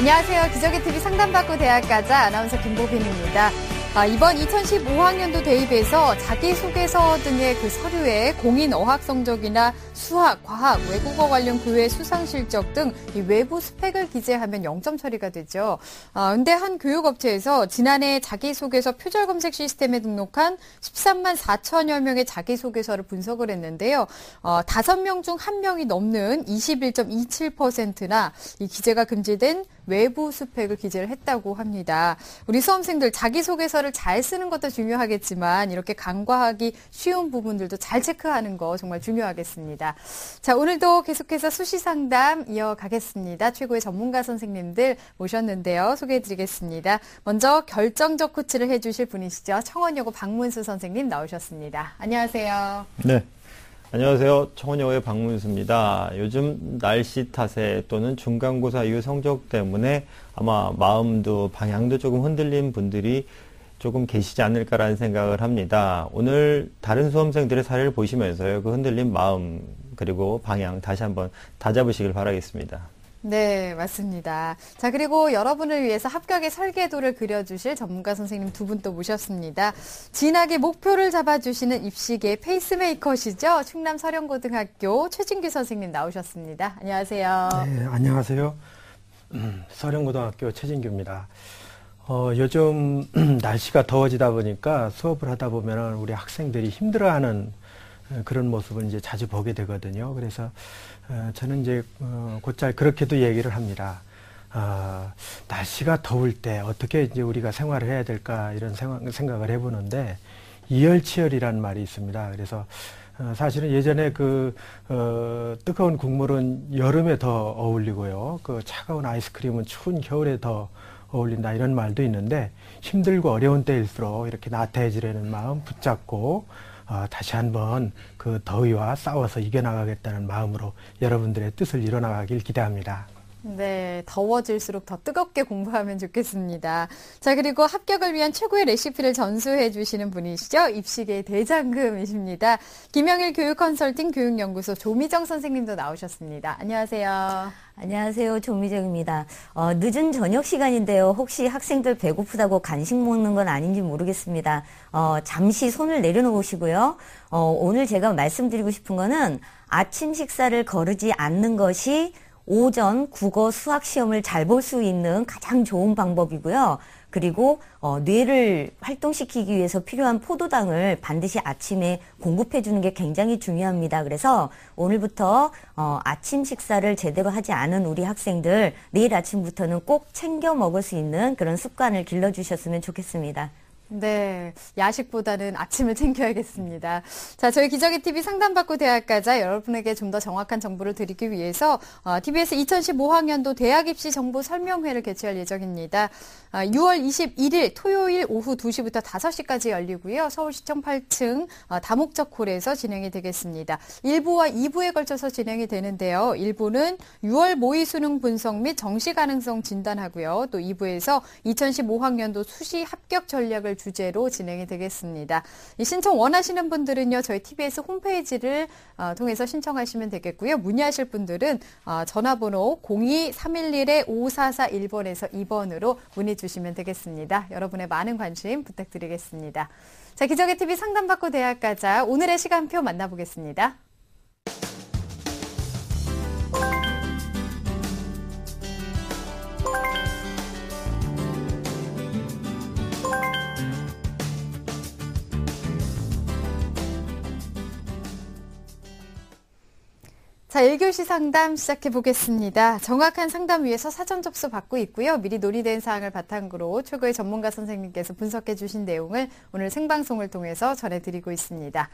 안녕하세요. 기적의 TV 상담받고 대학가자 아나운서 김보빈입니다. 이번 2015학년도 대입에서 자기소개서 등의 그 서류에 공인 어학 성적이나 수학, 과학, 외국어 관련 교외 수상 실적 등 이 외부 스펙을 기재하면 0점 처리가 되죠. 근데 한 교육업체에서 지난해 자기소개서 표절 검색 시스템에 등록한 13만 4천여 명의 자기소개서를 분석을 했는데요. 5명 중 1명이 넘는 21.27%나 이 기재가 금지된 외부 스펙을 기재를 했다고 합니다. 우리 수험생들 자기소개서를 잘 쓰는 것도 중요하겠지만 이렇게 간과하기 쉬운 부분들도 잘 체크하는 거 정말 중요하겠습니다. 자, 오늘도 계속해서 수시상담 이어가겠습니다. 최고의 전문가 선생님들 모셨는데요. 소개해드리겠습니다. 먼저 결정적 코치를 해주실 분이시죠. 청원여고 박문수 선생님 나오셨습니다. 안녕하세요. 네. 안녕하세요. 청원여고의 박문수입니다. 요즘 날씨 탓에 또는 중간고사 이후 성적 때문에 아마 마음도 방향도 조금 흔들린 분들이 조금 계시지 않을까라는 생각을 합니다. 오늘 다른 수험생들의 사례를 보시면서요. 그 흔들린 마음 그리고 방향 다시 한번 다잡으시길 바라겠습니다. 네, 맞습니다. 자, 그리고 여러분을 위해서 합격의 설계도를 그려주실 전문가 선생님 두 분 또 모셨습니다. 진학의 목표를 잡아주시는 입시계 페이스메이커시죠. 충남 서령고등학교 최진규 선생님 나오셨습니다. 안녕하세요. 네, 안녕하세요. 서령고등학교 최진규입니다. 요즘 날씨가 더워지다 보니까 수업을 하다 보면 우리 학생들이 힘들어하는 그런 모습을 이제 자주 보게 되거든요. 그래서 저는 이제 곧잘 그렇게도 얘기를 합니다. 날씨가 더울 때 어떻게 이제 우리가 생활을 해야 될까 이런 생각을 해보는데 이열치열이라는 말이 있습니다. 그래서 사실은 예전에 뜨거운 국물은 여름에 더 어울리고요. 그 차가운 아이스크림은 추운 겨울에 더 어울린다 이런 말도 있는데 힘들고 어려운 때일수록 이렇게 나태해지려는 마음 붙잡고 다시 한번 그 더위와 싸워서 이겨나가겠다는 마음으로 여러분들의 뜻을 이뤄나가길 기대합니다. 네, 더워질수록 더 뜨겁게 공부하면 좋겠습니다. 자, 그리고 합격을 위한 최고의 레시피를 전수해 주시는 분이시죠. 입시계의 대장금이십니다. 김영일 교육컨설팅 교육연구소 조미정 선생님도 나오셨습니다. 안녕하세요. 안녕하세요. 조미정입니다. 늦은 저녁 시간인데요. 혹시 학생들 배고프다고 간식 먹는 건 아닌지 모르겠습니다. 잠시 손을 내려놓으시고요. 오늘 제가 말씀드리고 싶은 거는 아침 식사를 거르지 않는 것이 오전 국어 수학 시험을 잘 볼 수 있는 가장 좋은 방법이고요. 그리고 뇌를 활동시키기 위해서 필요한 포도당을 반드시 아침에 공급해 주는 게 굉장히 중요합니다. 그래서 오늘부터 아침 식사를 제대로 하지 않은 우리 학생들 내일 아침부터는 꼭 챙겨 먹을 수 있는 그런 습관을 길러주셨으면 좋겠습니다. 네, 야식보다는 아침을 챙겨야겠습니다. 자, 저희 기적의 TV 상담받고 대학가자 여러분에게 좀 더 정확한 정보를 드리기 위해서 TBS 2015학년도 대학 입시 정보 설명회를 개최할 예정입니다. 6월 21일 토요일 오후 2시부터 5시까지 열리고요. 서울시청 8층 다목적 홀에서 진행이 되겠습니다. 1부와 2부에 걸쳐서 진행이 되는데요. 1부는 6월 모의 수능 분석 및 정시 가능성 진단하고요. 또 2부에서 2015학년도 수시 합격 전략을 주제로 진행이 되겠습니다. 이 신청 원하시는 분들은요, 저희 TBS 홈페이지를 통해서 신청하시면 되겠고요. 문의하실 분들은 전화번호 02-311-5441번에서 2번으로 문의 주시면 되겠습니다. 여러분의 많은 관심 부탁드리겠습니다. 자, 기적의 TV 상담받고 대학가자 오늘의 시간표 만나보겠습니다. 자, 1교시 상담 시작해 보겠습니다. 정확한 상담 위해서 사전 접수 받고 있고요. 미리 논의된 사항을 바탕으로 최고의 전문가 선생님께서 분석해 주신 내용을 오늘 생방송을 통해서 전해드리고 있습니다.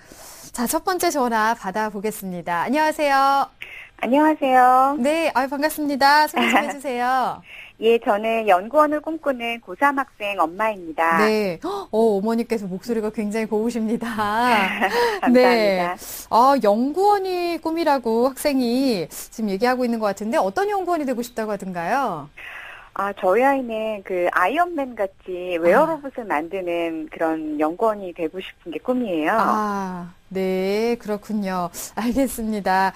자, 첫 번째 전화 받아보겠습니다. 안녕하세요. 안녕하세요. 네, 반갑습니다. 소개 좀 해주세요. 예, 저는 연구원을 꿈꾸는 고3 학생 엄마입니다. 네. 어머니께서 목소리가 굉장히 고우십니다. 감사합니다. 네. 연구원이 꿈이라고 학생이 지금 얘기하고 있는 것 같은데 어떤 연구원이 되고 싶다고 하던가요? 저희 아이는 그 아이언맨 같이 웨어로봇을 만드는 그런 연구원이 되고 싶은 게 꿈이에요. 네, 그렇군요. 알겠습니다.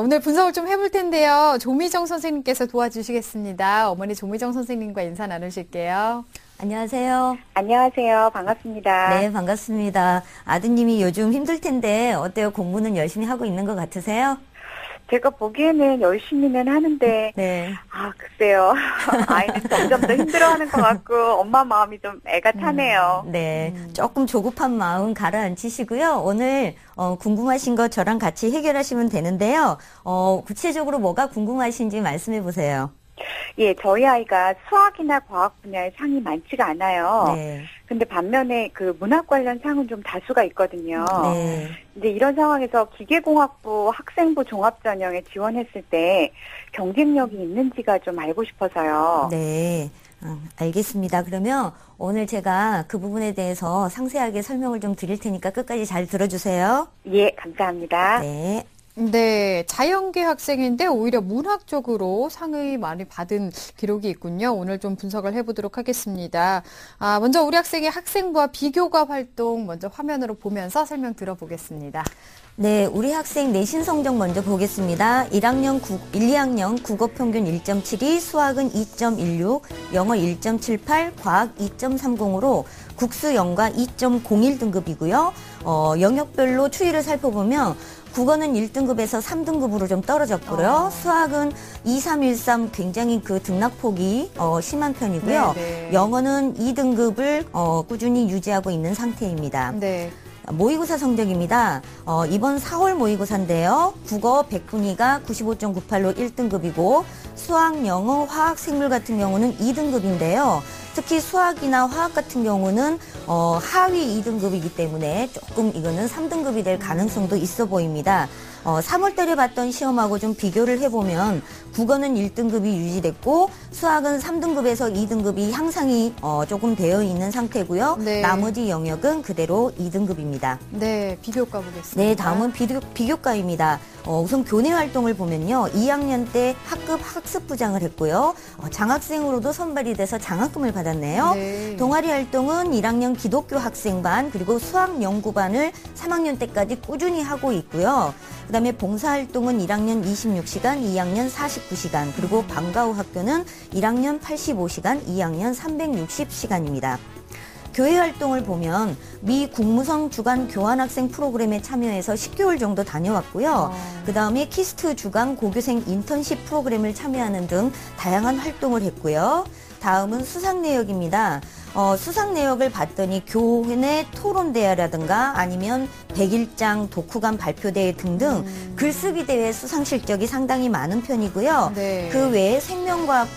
오늘 분석을 좀 해볼 텐데요. 조미정 선생님께서 도와주시겠습니다. 어머니 조미정 선생님과 인사 나누실게요. 안녕하세요. 안녕하세요. 반갑습니다. 네, 반갑습니다. 아드님이 요즘 힘들 텐데 어때요? 공부는 열심히 하고 있는 것 같으세요? 제가 보기에는 열심히는 하는데, 네. 글쎄요. 아이는 점점 더 힘들어하는 것 같고, 엄마 마음이 좀 애가 타네요. 네. 조금 조급한 마음 가라앉히시고요. 오늘, 궁금하신 거 저랑 같이 해결하시면 되는데요. 구체적으로 뭐가 궁금하신지 말씀해 보세요. 예, 저희 아이가 수학이나 과학 분야에 상이 많지가 않아요. 네. 근데 반면에 그 문학 관련 상은 좀 다수가 있거든요. 네. 이제 이런 상황에서 기계공학부 학생부 종합전형에 지원했을 때 경쟁력이 있는지가 좀 알고 싶어서요. 네. 알겠습니다. 그러면 오늘 제가 그 부분에 대해서 상세하게 설명을 좀 드릴 테니까 끝까지 잘 들어주세요. 예, 감사합니다. 네. 네, 자연계 학생인데 오히려 문학 쪽으로 상을 많이 받은 기록이 있군요. 오늘 좀 분석을 해보도록 하겠습니다. 먼저 우리 학생의 학생부와 비교과 활동 먼저 화면으로 보면서 설명 들어보겠습니다. 네, 우리 학생 내신 성적 먼저 보겠습니다. 1, 2학년 국어 평균 1.72, 수학은 2.16, 영어 1.78, 과학 2.30으로 국수 영과 2.01 등급이고요. 영역별로 추이를 살펴보면 국어는 1등급에서 3등급으로 좀 떨어졌고요. 수학은 2, 3, 1, 3 굉장히 그 등락폭이 심한 편이고요. 네네. 영어는 2등급을 꾸준히 유지하고 있는 상태입니다. 네. 모의고사 성적입니다. 이번 4월 모의고사인데요. 국어 100분위가 95.98로 1등급이고 수학, 영어, 화학, 생물 같은 경우는 2등급인데요. 특히 수학이나 화학 같은 경우는 하위 2등급이기 때문에 조금 이거는 3등급이 될 가능성도 있어 보입니다. 3월 달에 봤던 시험하고 좀 비교를 해보면 국어는 1등급이 유지됐고 수학은 3등급에서 2등급이 향상이 조금 되어 있는 상태고요. 네. 나머지 영역은 그대로 2등급입니다. 네, 비교과 보겠습니다. 네, 다음은 비교과입니다. 우선 교내 활동을 보면요. 2학년 때 학급 학습부장을 했고요. 장학생으로도 선발이 돼서 장학금을 받았네요. 네. 동아리 활동은 1학년 기독교 학생반 그리고 수학 연구반을 3학년 때까지 꾸준히 하고 있고요. 그다음에 봉사활동은 1학년 26시간, 2학년 49시간, 그리고 방과후 학교는 1학년 85시간, 2학년 360시간입니다. 교회 활동을 보면 미 국무성 주간 교환학생 프로그램에 참여해서 10개월 정도 다녀왔고요. 그다음에 키스트 주간 고교생 인턴십 프로그램을 참여하는 등 다양한 활동을 했고요. 다음은 수상 내역입니다. 수상 내역을 봤더니 교내 토론대회라든가 아니면 백일장, 독후감 발표대회 등등 글쓰기 대회 수상 실적이 상당히 많은 편이고요. 네. 그 외에 생명과학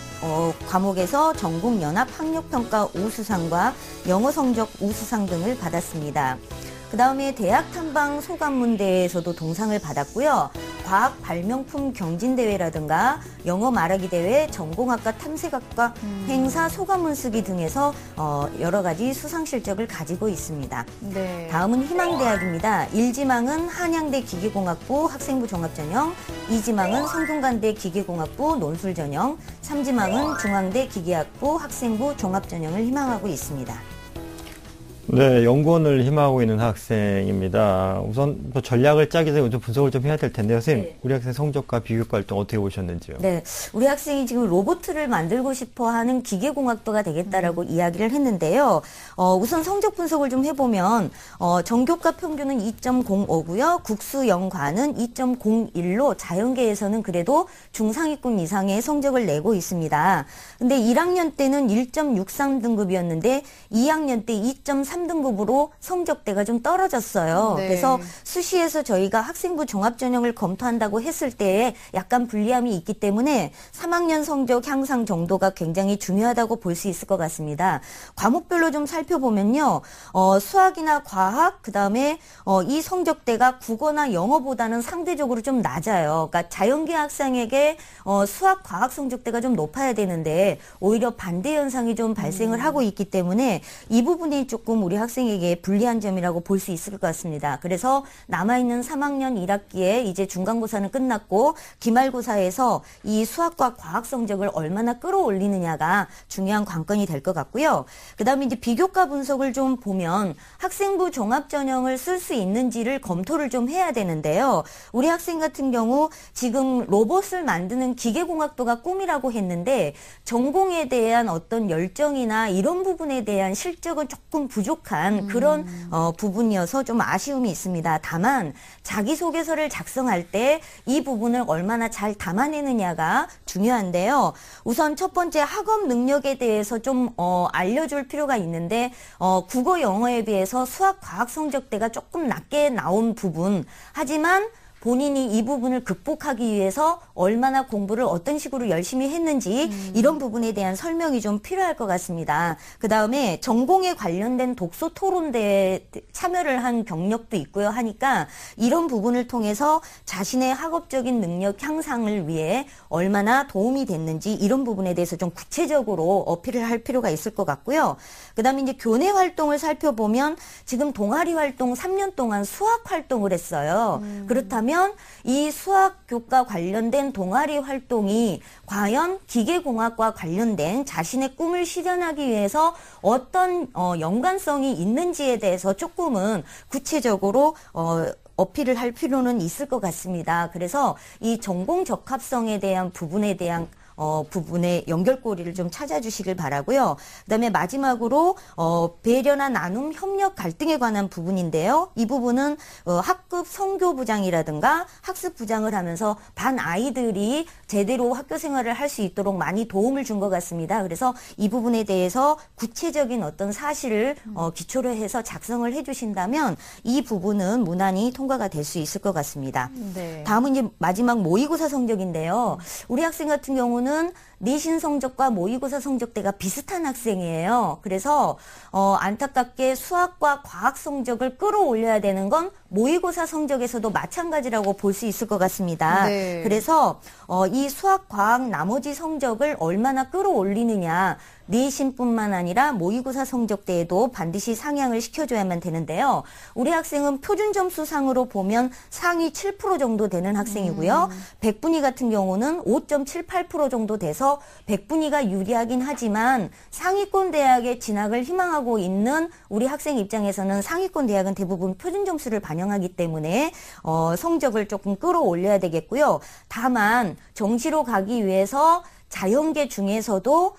과목에서 전국연합학력평가 우수상과 영어 성적 우수상 등을 받았습니다. 그 다음에 대학 탐방 소감문대회에서도 동상을 받았고요. 과학 발명품 경진대회라든가 영어 말하기 대회, 전공학과 탐색학과 행사 소감문 쓰기 등에서 여러 가지 수상 실적을 가지고 있습니다. 네. 다음은 희망대학입니다. 1지망은 한양대 기계공학부 학생부 종합전형, 2지망은 성균관대 기계공학부 논술전형, 3지망은 중앙대 기계학부 학생부 종합전형을 희망하고 있습니다. 네, 연구원을 희망하고 있는 학생입니다. 우선 뭐 전략을 짜기 전에 좀 분석을 좀 해야 될 텐데요. 선생님, 네. 우리 학생 성적과 비교과 활동 어떻게 보셨는지요? 네, 우리 학생이 지금 로봇을 만들고 싶어하는 기계공학도가 되겠다라고 이야기를 했는데요. 우선 성적 분석을 좀 해보면 전교과 평균은 2.05고요. 국수 영과는 2.01로 자연계에서는 그래도 중상위권 이상의 성적을 내고 있습니다. 근데 1학년 때는 1.63등급이었는데 2학년 때 2.3등급으로 성적대가 좀 떨어졌어요. 네. 그래서 수시에서 저희가 학생부 종합전형을 검토한다고 했을 때 약간 불리함이 있기 때문에 3학년 성적 향상 정도가 굉장히 중요하다고 볼 수 있을 것 같습니다. 과목별로 좀 살펴보면요. 수학이나 과학, 그다음에 이 성적대가 국어나 영어보다는 상대적으로 좀 낮아요. 그러니까 자연계 학생에게 수학, 과학 성적대가 좀 높아야 되는데 오히려 반대 현상이 좀 발생을 하고 있기 때문에 이 부분이 조금 좀 우리 학생에게 불리한 점이라고 볼 수 있을 것 같습니다. 그래서 남아있는 3학년 1학기에 이제 중간고사는 끝났고 기말고사에서 이 수학과 과학 성적을 얼마나 끌어올리느냐가 중요한 관건이 될 것 같고요. 그 다음에 이제 비교과 분석을 좀 보면 학생부 종합전형을 쓸 수 있는지를 검토를 좀 해야 되는데요. 우리 학생 같은 경우 지금 로봇을 만드는 기계공학도가 꿈이라고 했는데 전공에 대한 어떤 열정이나 이런 부분에 대한 실적은 조금 부족한 그런 부분이어서 좀 아쉬움이 있습니다. 다만 자기소개서를 작성할 때 이 부분을 얼마나 잘 담아내느냐가 중요한데요. 우선 첫 번째 학업 능력에 대해서 좀 알려줄 필요가 있는데 국어 영어에 비해서 수학 과학 성적대가 조금 낮게 나온 부분, 하지만 본인이 이 부분을 극복하기 위해서 얼마나 공부를 어떤 식으로 열심히 했는지 이런 부분에 대한 설명이 좀 필요할 것 같습니다. 그 다음에 전공에 관련된 독서 토론대에 참여를 한 경력도 있고요 하니까 이런 부분을 통해서 자신의 학업적인 능력 향상을 위해 얼마나 도움이 됐는지 이런 부분에 대해서 좀 구체적으로 어필을 할 필요가 있을 것 같고요. 그 다음에 이제 교내 활동을 살펴보면 지금 동아리 활동 3년 동안 수학 활동을 했어요. 그렇다면 이 수학 교과 관련된 동아리 활동이 과연 기계공학과 관련된 자신의 꿈을 실현하기 위해서 어떤 연관성이 있는지에 대해서 조금은 구체적으로 어필을 할 필요는 있을 것 같습니다. 그래서 이 전공 적합성에 대한 부분의 연결고리를 좀 찾아주시길 바라고요. 그다음에 마지막으로 배려나 나눔, 협력, 갈등에 관한 부분인데요. 이 부분은 학급 선교부장이라든가 학습부장을 하면서 반 아이들이 제대로 학교 생활을 할 수 있도록 많이 도움을 준 것 같습니다. 그래서 이 부분에 대해서 구체적인 어떤 사실을 기초로 해서 작성을 해주신다면 이 부분은 무난히 통과가 될 수 있을 것 같습니다. 네. 다음은 이제 마지막 모의고사 성적인데요. 우리 학생 같은 경우는 내신 성적과 모의고사 성적대가 비슷한 학생이에요. 그래서 안타깝게 수학과 과학 성적을 끌어올려야 되는 건 모의고사 성적에서도 마찬가지라고 볼 수 있을 것 같습니다. 네. 그래서 이 수학, 과학 나머지 성적을 얼마나 끌어올리느냐, 내신뿐만 아니라 모의고사 성적대에도 반드시 상향을 시켜줘야만 되는데요. 우리 학생은 표준 점수상으로 보면 상위 7% 정도 되는 학생이고요. 백분위 같은 경우는 5.78% 정도 돼서 백분위가 유리하긴 하지만 상위권 대학에 진학을 희망하고 있는 우리 학생 입장에서는 상위권 대학은 대부분 표준 점수를 반영하기 때문에 성적을 조금 끌어올려야 되겠고요. 다만 정시로 가기 위해서 자연계 중에서도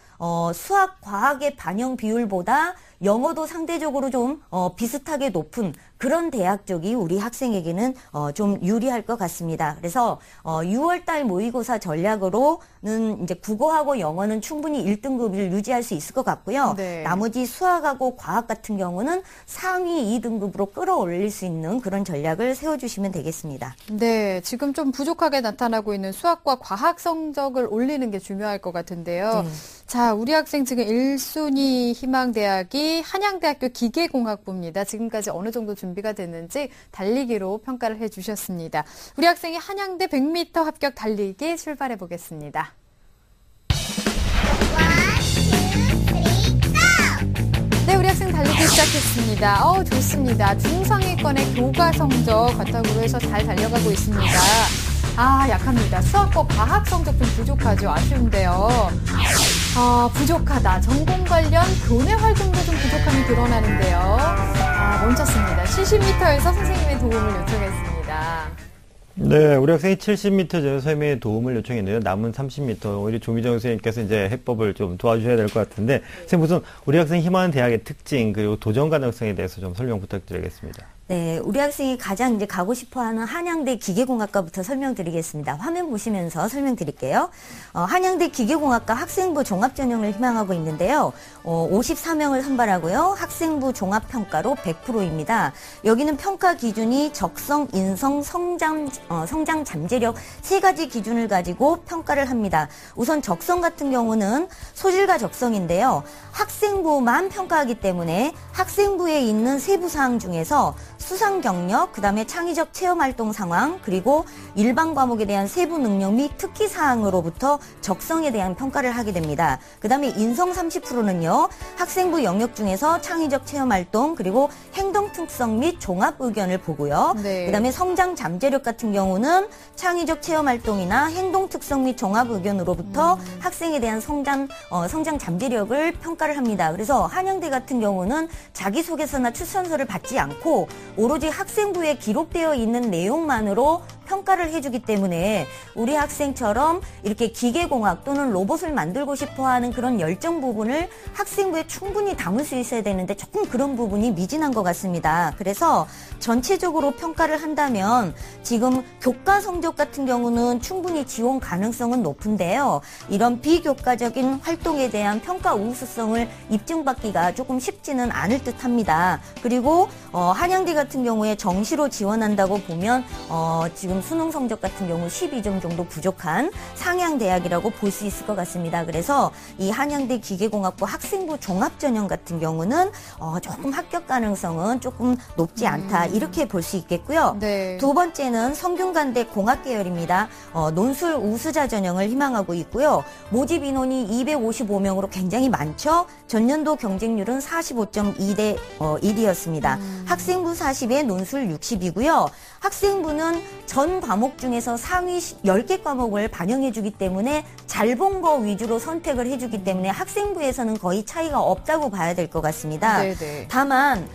수학, 과학의 반영 비율보다 영어도 상대적으로 좀 비슷하게 높은 그런 대학 쪽이 우리 학생에게는 좀 유리할 것 같습니다. 그래서 6월달 모의고사 전략으로는 이제 국어하고 영어는 충분히 1등급을 유지할 수 있을 것 같고요. 네. 나머지 수학하고 과학 같은 경우는 상위 2등급으로 끌어올릴 수 있는 그런 전략을 세워주시면 되겠습니다. 네, 지금 좀 부족하게 나타나고 있는 수학과 과학 성적을 올리는 게 중요할 것 같은데요. 네. 자, 우리 학생 지금 1순위 희망대학이 한양대학교 기계공학부입니다. 지금까지 어느 정도 준비가 됐는지 달리기로 평가를 해주셨습니다. 우리 학생이 한양대 100m 합격 달리기 출발해 보겠습니다. 네, 우리 학생 달리기 시작했습니다. 좋습니다. 중상위권의 교과 성적 바탕으로 해서 잘 달려가고 있습니다. 약합니다. 수학과 과학 성적 좀 부족하죠. 아쉬운데요. 부족하다. 전공 관련 교내 활동도 좀 부족함이 드러나는데요. 멈췄습니다. 70m에서 선생님의 도움을 요청했습니다. 네, 우리 학생이 70m 전에 선생님의 도움을 요청했는데요. 남은 30m, 오히려 조미정 선생님께서 이제 해법을 좀 도와주셔야 될 것 같은데, 선생님 우선 우리 학생이 희망하는 대학의 특징, 그리고 도전 가능성에 대해서 좀 설명 부탁드리겠습니다. 네, 우리 학생이 가장 이제 가고 싶어 하는 한양대 기계공학과부터 설명드리겠습니다. 화면 보시면서 설명드릴게요. 한양대 기계공학과 학생부 종합전형을 희망하고 있는데요. 54명을 선발하고요. 학생부 종합평가로 100%입니다. 여기는 평가 기준이 적성, 인성, 성장 잠재력 세 가지 기준을 가지고 평가를 합니다. 우선 적성 같은 경우는 소질과 적성인데요. 학생부만 평가하기 때문에 학생부에 있는 세부 사항 중에서 수상 경력, 그다음에 창의적 체험 활동 상황, 그리고 일반 과목에 대한 세부 능력 및 특기 사항으로부터 적성에 대한 평가를 하게 됩니다. 그다음에 인성 30%는요. 학생부 영역 중에서 창의적 체험 활동, 그리고 행동 특성 및 종합 의견을 보고요. 네. 그다음에 성장 잠재력 같은 경우는 창의적 체험 활동이나 행동 특성 및 종합 의견으로부터 학생에 대한 성장 잠재력을 평가를 합니다. 그래서 한양대 같은 경우는 자기소개서나 추천서를 받지 않고 오로지 학생부에 기록되어 있는 내용만으로 평가를 해주기 때문에 우리 학생처럼 이렇게 기계공학 또는 로봇을 만들고 싶어하는 그런 열정 부분을 학생부에 충분히 담을 수 있어야 되는데 조금 그런 부분이 미진한 것 같습니다. 그래서 전체적으로 평가를 한다면 지금 교과 성적 같은 경우는 충분히 지원 가능성은 높은데요. 이런 비교과적인 활동에 대한 평가 우수성을 입증받기가 조금 쉽지는 않을 듯합니다. 그리고 한양대 같은 경우에 정시로 지원한다고 보면 지금 수능 성적 같은 경우 12점 정도 부족한 상향 대학이라고 볼 수 있을 것 같습니다. 그래서 이 한양대 기계공학부 학생부 종합전형 같은 경우는 조금 합격 가능성은 조금 높지 않다 이렇게 볼 수 있겠고요. 네. 두 번째는 성균관대 공학 계열입니다. 논술 우수자 전형을 희망하고 있고요. 모집 인원이 255명으로 굉장히 많죠. 전년도 경쟁률은 45.2대 1이었습니다. 학생부 40에 논술 60이고요. 학생부는 전 과목 중에서 상위 10개 과목을 반영해주기 때문에 잘 본 거 위주로 선택을 해주기 때문에 학생부에서는 거의 차이가 없다고 봐야 될 것 같습니다. 네네. 다만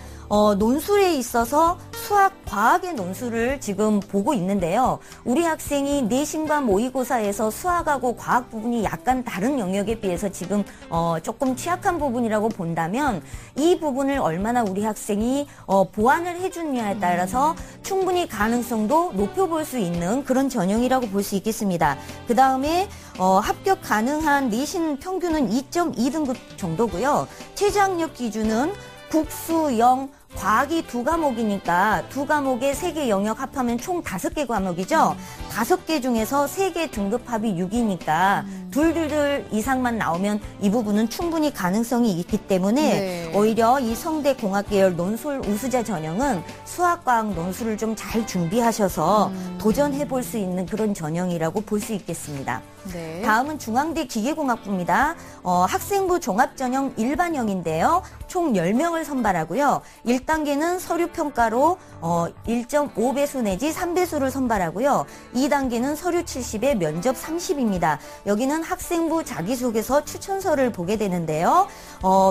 논술에 있어서 수학, 과학의 논술을 지금 보고 있는데요. 우리 학생이 내신과 모의고사에서 수학하고 과학 부분이 약간 다른 영역에 비해서 지금 조금 취약한 부분이라고 본다면 이 부분을 얼마나 우리 학생이 보완을 해주느냐에 따라서 충분히 가능성도 높여볼 수 있는 그런 전형이라고 볼 수 있겠습니다. 그 다음에 합격 가능한 내신 평균은 2.2등급 정도고요. 최저학력 기준은 국수, 영, 과학이 2과목이니까 2과목에 3개 영역 합하면 총 5개 과목이죠. 5개 중에서 3개 등급합이 6이니까 둘 이상만 나오면 이 부분은 충분히 가능성이 있기 때문에 네. 오히려 이 성대 공학계열 논술 우수자 전형은 수학과학 논술을 좀 잘 준비하셔서 도전해볼 수 있는 그런 전형이라고 볼 수 있겠습니다. 네. 다음은 중앙대 기계공학부입니다. 학생부 종합전형 일반형인데요. 총 10명을 선발하고요. 1단계는 서류평가로 1.5배수 내지 3배수를 선발하고요. 2단계는 서류 70에 면접 30입니다. 여기는 학생부 자기소개서 추천서를 보게 되는데요.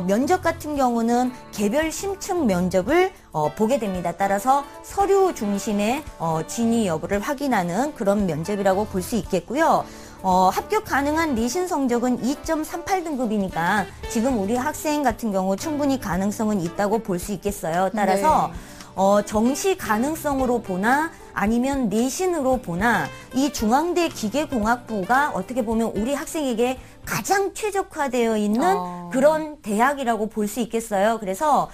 면접 같은 경우는 개별 심층 면접을 보게 됩니다. 따라서 서류 중심의 진위 여부를 확인하는 그런 면접이라고 볼 수 있겠고요. 합격 가능한 내신 성적은 2.38등급이니까 지금 우리 학생 같은 경우 충분히 가능성은 있다고 볼 수 있겠어요. 따라서 정시 가능성으로 보나 아니면 내신으로 보나 이 중앙대 기계공학부가 어떻게 보면 우리 학생에게 가장 최적화되어 있는 그런 대학이라고 볼 수 있겠어요. 그래서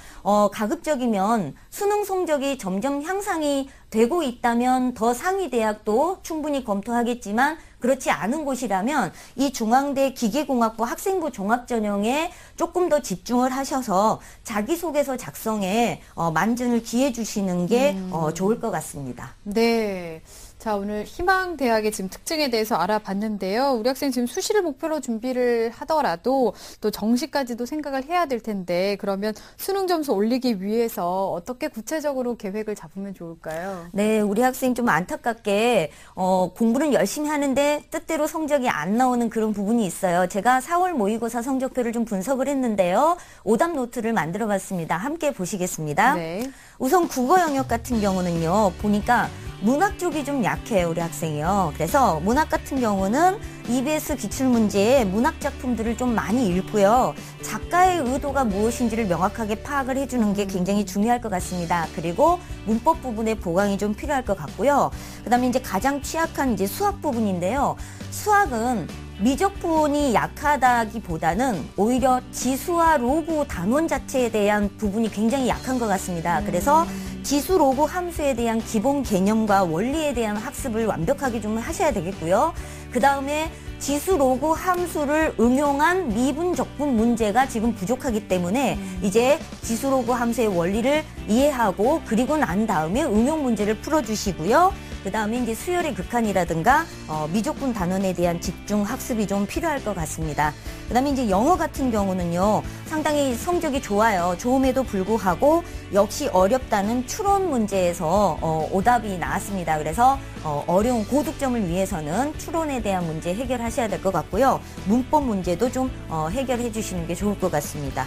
가급적이면 수능 성적이 점점 향상이 되고 있다면 더 상위 대학도 충분히 검토하겠지만 그렇지 않은 곳이라면 이 중앙대 기계공학부 학생부 종합전형에 조금 더 집중을 하셔서 자기소개서 작성에 만전을 기해 주시는 게 좋을 것 같습니다. 네. 자, 오늘 희망대학의 지금 특징에 대해서 알아봤는데요. 우리 학생 지금 수시를 목표로 준비를 하더라도 또 정시까지도 생각을 해야 될 텐데 그러면 수능 점수 올리기 위해서 어떻게 구체적으로 계획을 잡으면 좋을까요? 네, 우리 학생 좀 안타깝게 공부는 열심히 하는데 뜻대로 성적이 안 나오는 그런 부분이 있어요. 제가 4월 모의고사 성적표를 좀 분석을 했는데요. 오답 노트를 만들어 봤습니다. 함께 보시겠습니다. 네. 우선 국어 영역 같은 경우는요. 보니까 문학 쪽이 좀 약해요, 우리 학생이요. 그래서 문학 같은 경우는 EBS 기출문제에 문학 작품들을 좀 많이 읽고요. 작가의 의도가 무엇인지를 명확하게 파악을 해주는 게 굉장히 중요할 것 같습니다. 그리고 문법 부분의 보강이 좀 필요할 것 같고요. 그다음에 이제 가장 취약한 이제 수학 부분인데요. 수학은 미적분이 약하다기보다는 오히려 지수와 로그 단원 자체에 대한 부분이 굉장히 약한 것 같습니다. 그래서 지수 로그 함수에 대한 기본 개념과 원리에 대한 학습을 완벽하게 좀 하셔야 되겠고요. 그 다음에 지수 로그 함수를 응용한 미분 적분 문제가 지금 부족하기 때문에 이제 지수 로그 함수의 원리를 이해하고 그리고 난 다음에 응용 문제를 풀어주시고요. 그 다음에 이제 수열의 극한이라든가 미적분 단원에 대한 집중 학습이 좀 필요할 것 같습니다. 그 다음에 이제 영어 같은 경우는요, 상당히 성적이 좋아요. 좋음에도 불구하고 역시 어렵다는 추론 문제에서 오답이 나왔습니다. 그래서 어려운 고득점을 위해서는 추론에 대한 문제 해결하셔야 될 것 같고요. 문법 문제도 좀 해결해 주시는 게 좋을 것 같습니다.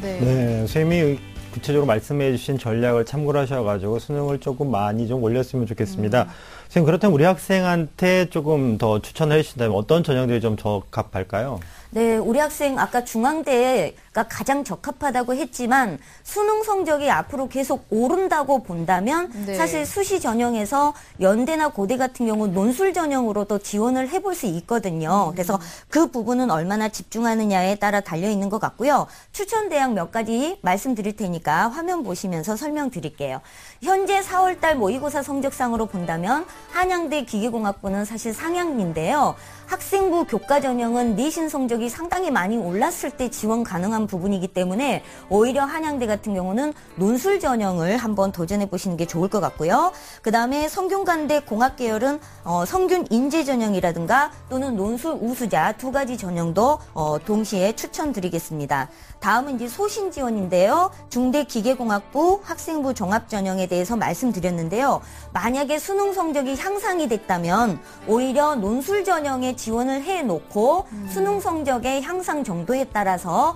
네, 선생님이 구체적으로 말씀해 주신 전략을 참고를 하셔가지고 수능을 조금 많이 좀 올렸으면 좋겠습니다. 선생님, 그렇다면 우리 학생한테 조금 더 추천해 주신다면 어떤 전형들이 좀 적합할까요? 네, 우리 학생 아까 중앙대가 가장 적합하다고 했지만 수능 성적이 앞으로 계속 오른다고 본다면 네. 사실 수시 전형에서 연대나 고대 같은 경우 논술 전형으로도 지원을 해볼 수 있거든요. 그래서 그 부분은 얼마나 집중하느냐에 따라 달려있는 것 같고요. 추천 대학 몇 가지 말씀드릴 테니까 화면 보시면서 설명드릴게요. 현재 4월달 모의고사 성적상으로 본다면 한양대 기계공학부는 사실 상향인데요. 학생부 교과 전형은 내신 성적이 상당히 많이 올랐을 때 지원 가능한 부분이기 때문에 오히려 한양대 같은 경우는 논술 전형을 한번 도전해 보시는 게 좋을 것 같고요. 그 다음에 성균관대 공학 계열은 성균 인재 전형이라든가 또는 논술 우수자 두 가지 전형도 동시에 추천드리겠습니다. 다음은 이제 소신 지원인데요. 중대 기계공학부 학생부 종합 전형에 대해서 말씀드렸는데요. 만약에 수능 성적이 향상이 됐다면 오히려 논술 전형에 지원을 해놓고 수능 성적의 향상 정도에 따라서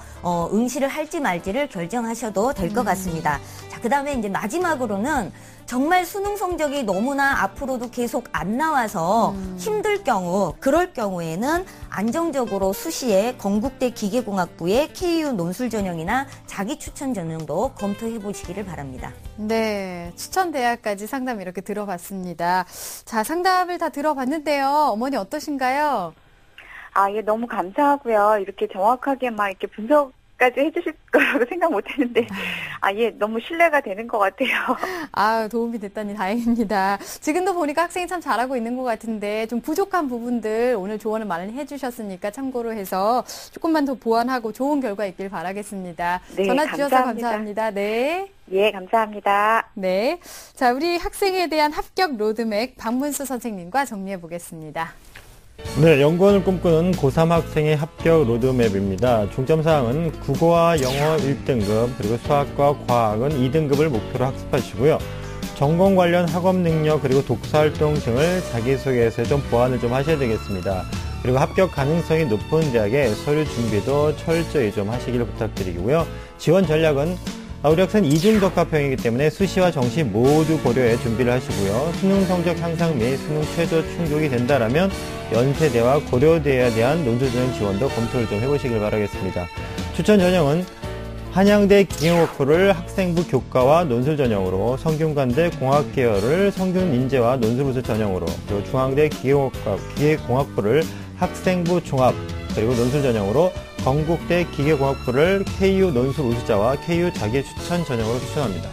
응시를 할지 말지를 결정하셔도 될 것 같습니다. 자, 그 다음에 이제 마지막으로는 정말 수능 성적이 너무나 앞으로도 계속 안 나와서 힘들 경우, 그럴 경우에는 안정적으로 수시에 건국대 기계공학부의 KU 논술 전형이나 자기 추천 전형도 검토해 보시기를 바랍니다. 네, 추천 대학까지 상담 이렇게 들어봤습니다. 자, 상담을 다 들어봤는데요. 어머니 어떠신가요? 예, 너무 감사하고요. 이렇게 정확하게 막 이렇게 분석까지 해주실 거라고 생각 못 했는데, 예, 너무 신뢰가 되는 것 같아요. 도움이 됐다니 다행입니다. 지금도 보니까 학생이 참 잘하고 있는 것 같은데, 좀 부족한 부분들 오늘 조언을 많이 해주셨으니까 참고로 해서 조금만 더 보완하고 좋은 결과 있길 바라겠습니다. 네, 전화 주셔서 감사합니다. 감사합니다. 네. 예, 감사합니다. 네. 자, 우리 학생에 대한 합격 로드맵 박문수 선생님과 정리해 보겠습니다. 네, 연구원을 꿈꾸는 고3 학생의 합격 로드맵입니다. 중점사항은 국어와 영어 1등급, 그리고 수학과 과학은 2등급을 목표로 학습하시고요. 전공 관련 학업 능력, 그리고 독서활동 등을 자기소개에서 좀 보완을 좀 하셔야 되겠습니다. 그리고 합격 가능성이 높은 대학의 서류 준비도 철저히 좀 하시기를 부탁드리고요. 지원 전략은 우리 학생은 이중적합형이기 때문에 수시와 정시 모두 고려해 준비를 하시고요. 수능 성적 향상 및 수능 최저 충족이 된다라면 연세대와 고려대에 대한 논술 전형 지원도 검토를 좀 해보시길 바라겠습니다. 추천 전형은 한양대 기계공학부를 학생부 교과와 논술 전형으로, 성균관대 공학 계열을 성균 인재와 논술 우수 전형으로, 그리고 중앙대 기계공학부를 학생부 종합 그리고 논술 전형으로, 건국대 기계공학부를 KU 논술 우수자와 KU 자기 추천 전형으로 추천합니다.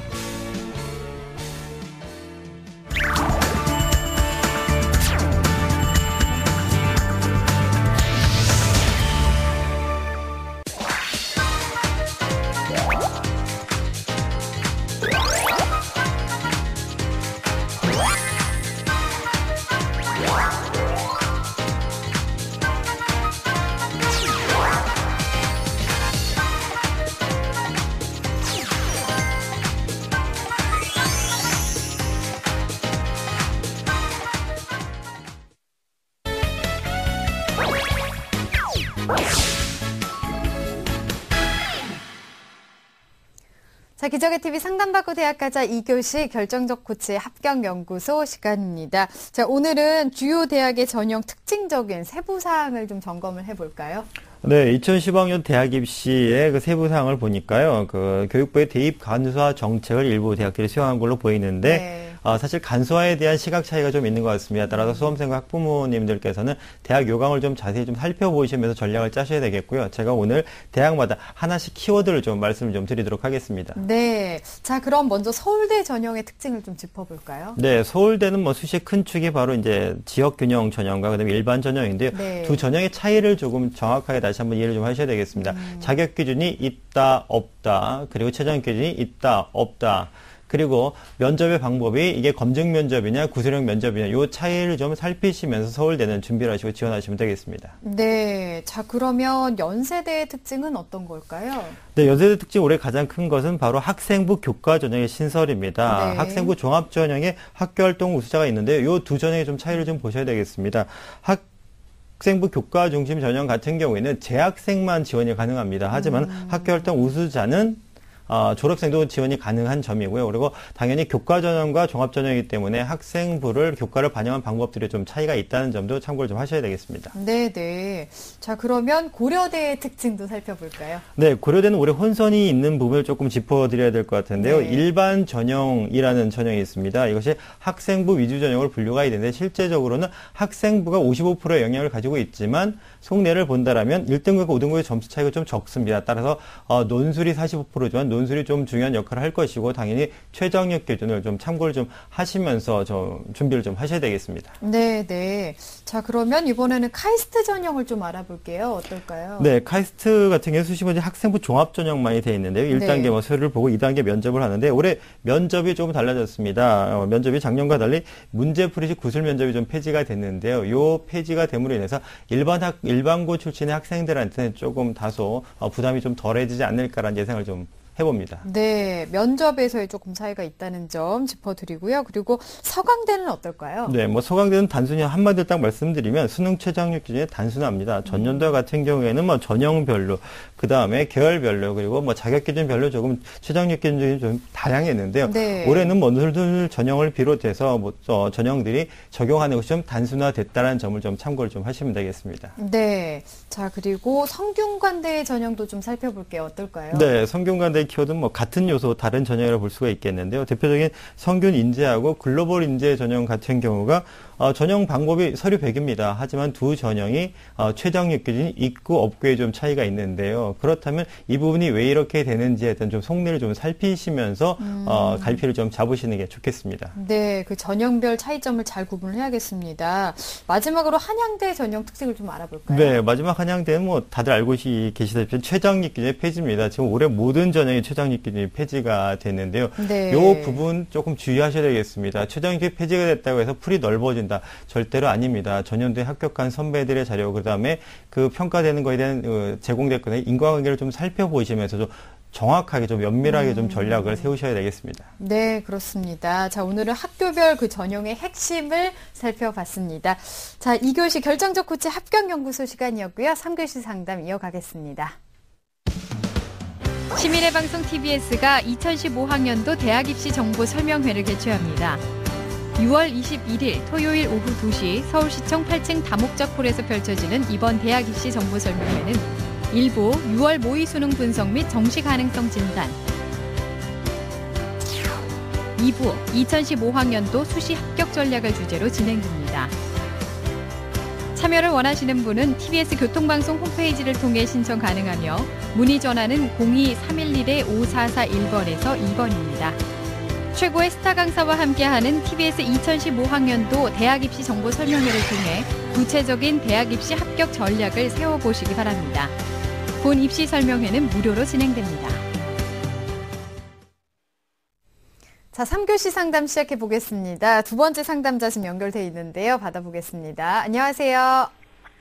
자, 기적의 TV 상담받고 대학 가자 2교시 결정적 코치의 합격연구소 시간입니다. 자, 오늘은 주요 대학의 전형 특징적인 세부사항을 좀 점검을 해볼까요? 네, 2015학년 대학 입시의 그 세부사항을 보니까요, 그 교육부의 대입 간소화 정책을 일부 대학들이 수용한 걸로 보이는데, 네. 사실 간소화에 대한 시각 차이가 좀 있는 것 같습니다. 따라서 수험생과 학부모님들께서는 대학 요강을 좀 자세히 좀 살펴보시면서 전략을 짜셔야 되겠고요. 제가 오늘 대학마다 하나씩 키워드를 좀 말씀을 좀 드리도록 하겠습니다. 네. 자, 그럼 먼저 서울대 전형의 특징을 좀 짚어볼까요? 네, 서울대는 뭐 수시의 큰 축이 바로 이제 지역균형 전형과 그다음에 일반 전형인데요. 네. 두 전형의 차이를 조금 정확하게 다시 한번 이해를 좀 하셔야 되겠습니다. 자격 기준이 있다, 없다, 그리고 최종 기준이 있다, 없다. 그리고 면접의 방법이 이게 검증 면접이냐 구술형 면접이냐 이 차이를 좀 살피시면서 서울대는 준비를 하시고 지원하시면 되겠습니다. 네. 자, 그러면 연세대의 특징은 어떤 걸까요? 네, 연세대 특징 올해 가장 큰 것은 바로 학생부 교과 전형의 신설입니다. 네. 학생부 종합 전형에 학교활동 우수자가 있는데요. 이 두 전형의 좀 차이를 좀 보셔야 되겠습니다. 학생부 교과 중심 전형 같은 경우에는 재학생만 지원이 가능합니다. 하지만 학교활동 우수자는 졸업생도 지원이 가능한 점이고요. 그리고 당연히 교과 전형과 종합 전형이기 때문에 학생부를 교과를 반영한 방법들이 좀 차이가 있다는 점도 참고를 좀 하셔야 되겠습니다. 네. 자, 그러면 고려대의 특징도 살펴볼까요? 네, 고려대는 올해 혼선이 있는 부분을 조금 짚어드려야 될 것 같은데요. 네. 일반 전형이라는 전형이 있습니다. 이것이 학생부 위주 전형으로 분류가 되는데 실제적으로는 학생부가 55%의 영향을 가지고 있지만 속내를 본다라면 1등급과 5등급의 점수 차이가 좀 적습니다. 따라서 논술이 45%지만 논술이 좀 중요한 역할을 할 것이고 당연히 최저학력 기준을 좀 참고를 좀 하시면서 좀 준비를 좀 하셔야 되겠습니다. 네. 자, 그러면 이번에는 카이스트 전형을 좀 알아볼게요. 어떨까요? 네, 카이스트 같은 경우 수시 문제 학생부 종합 전형만이 되어 있는데요. 1단계 네. 뭐 서류를 보고 2단계 면접을 하는데 올해 면접이 조금 달라졌습니다. 면접이 작년과 달리 문제풀이식 구술 면접이 좀 폐지가 됐는데요. 요 폐지가 됨으로 인해서 일반고 출신의 학생들한테는 조금 다소 부담이 좀 덜해지지 않을까라는 예상을 좀 해봅니다. 네, 면접에서의 조금 차이가 있다는 점 짚어드리고요. 그리고 서강대는 어떨까요? 네, 뭐 서강대는 단순히 한마디로 딱 말씀드리면 수능 최저학력 기준이 단순합니다. 전년도 같은 경우에는 뭐 전형별로, 그 다음에 계열별로, 그리고 뭐 자격 기준별로 조금 최저학력 기준이 좀 다양했는데요. 네. 올해는 뭐 논술 전형을 비롯해서 뭐 전형들이 적용하는 것이 좀 단순화됐다는 점을 좀 참고를 좀 하시면 되겠습니다. 네. 자, 그리고 성균관대의 전형도 좀 살펴볼게요. 어떨까요? 네, 성균관대 키워드는 뭐 같은 요소 다른 전형이라고 볼 수가 있겠는데요. 대표적인 성균 인재하고 글로벌 인재 전형 같은 경우가 전형 방법이 서류 100입니다. 하지만 두 전형이 최저학력 기준이 있고 없고에 좀 차이가 있는데요. 그렇다면 이 부분이 왜 이렇게 되는지에 대한 좀 속내를 좀 살피시면서 갈피를 좀 잡으시는 게 좋겠습니다. 네, 그 전형별 차이점을 잘 구분을 해야겠습니다. 마지막으로 한양대 전형 특징을 좀 알아볼까요? 네, 마지막 한양대는 뭐 다들 알고 계시다시피 최저학력 기준이 폐지입니다. 지금 올해 모든 전형이 최저학력 기준이 폐지가 됐는데요. 네. 이 부분 조금 주의하셔야 되겠습니다. 최저학력 기준이 폐지가 됐다고 해서 풀이 넓어진다. 절대로 아닙니다. 전년도에 합격한 선배들의 자료, 그 다음에 그 평가되는 거에 대한 제공됐거든요. 인과관계를 좀 살펴보시면서 좀 정확하게 좀 면밀하게 좀 전략을 세우셔야 되겠습니다. 네, 그렇습니다. 자, 오늘은 학교별 그 전형의 핵심을 살펴봤습니다. 자, 2교시 결정적 코치 합격연구소 시간이었고요. 3교시 상담 이어가겠습니다. 시민의 방송 TBS가 2015학년도 대학 입시 정보 설명회를 개최합니다. 6월 21일 토요일 오후 2시 서울시청 8층 다목적홀에서 펼쳐지는 이번 대학 입시 정보 설명회는 1부 6월 모의 수능 분석 및 정시 가능성 진단, 2부 2015학년도 수시 합격 전략을 주제로 진행됩니다. 참여를 원하시는 분은 TBS 교통방송 홈페이지를 통해 신청 가능하며 문의 전화는 02-311-5441번에서 2번입니다. 최고의 스타 강사와 함께하는 TBS 2015학년도 대학 입시 정보 설명회를 통해 구체적인 대학 입시 합격 전략을 세워보시기 바랍니다. 본 입시 설명회는 무료로 진행됩니다. 자, 3교시 상담 시작해 보겠습니다. 두 번째 상담자 지금 연결돼 있는데요. 받아보겠습니다. 안녕하세요.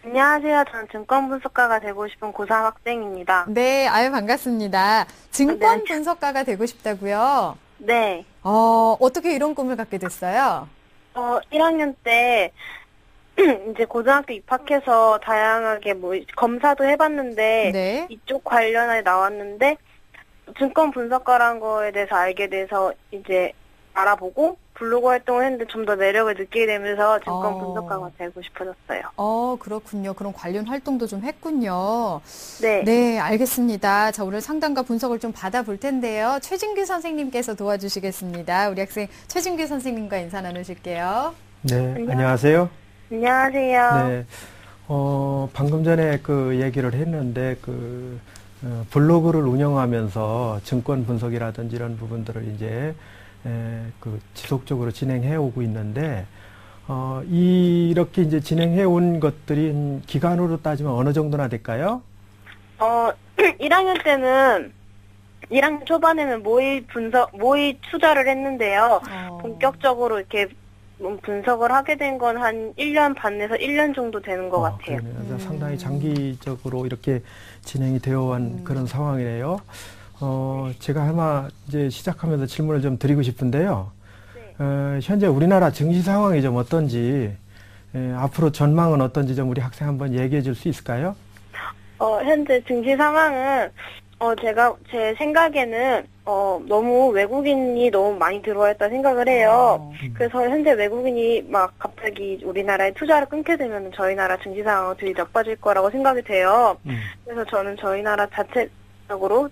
안녕하세요. 저는 증권 분석가가 되고 싶은 고3 학생입니다. 네, 아유 반갑습니다. 증권 네. 분석가가 되고 싶다고요? 네. 어떻게 이런 꿈을 갖게 됐어요? 1학년 때 이제 고등학교 입학해서 다양하게 뭐 검사도 해봤는데 네. 이쪽 관련해 나왔는데 증권 분석가라는 거에 대해서 알게 돼서 이제 알아보고 블로그 활동을 했는데 좀 더 매력을 느끼게 되면서 증권 분석가가 되고 싶어졌어요. 그렇군요. 그럼 관련 활동도 좀 했군요. 네. 네, 알겠습니다. 자, 오늘 상담과 분석을 좀 받아볼 텐데요. 최진규 선생님께서 도와주시겠습니다. 우리 학생 최진규 선생님과 인사 나누실게요. 네, 안녕하세요. 안녕하세요. 네, 방금 전에 그 얘기를 했는데 블로그를 운영하면서 증권 분석이라든지 이런 부분들을 이제 지속적으로 진행해 오고 있는데, 이렇게 이제 진행해 온 것들이 기간으로 따지면 어느 정도나 될까요? 1학년 때는 1학년 초반에는 모의 투자를 했는데요. 본격적으로 이렇게 분석을 하게 된 건 한 1년 반에서 1년 정도 되는 것 같아요. 그러네요. 상당히 장기적으로 이렇게 진행이 되어 온 그런 상황이네요. 제가 아마 이제 시작하면서 질문을 좀 드리고 싶은데요. 네. 현재 우리나라 증시 상황이 좀 어떤지, 앞으로 전망은 어떤지 좀 우리 학생 한번 얘기해 줄 수 있을까요? 현재 증시 상황은, 제 생각에는, 너무 외국인이 너무 많이 들어와 있다 생각을 해요. 그래서 현재 외국인이 막 갑자기 우리나라에 투자를 끊게 되면 저희 나라 증시 상황은 되게 나빠질 거라고 생각이 돼요. 그래서 저는 저희 나라 자체적으로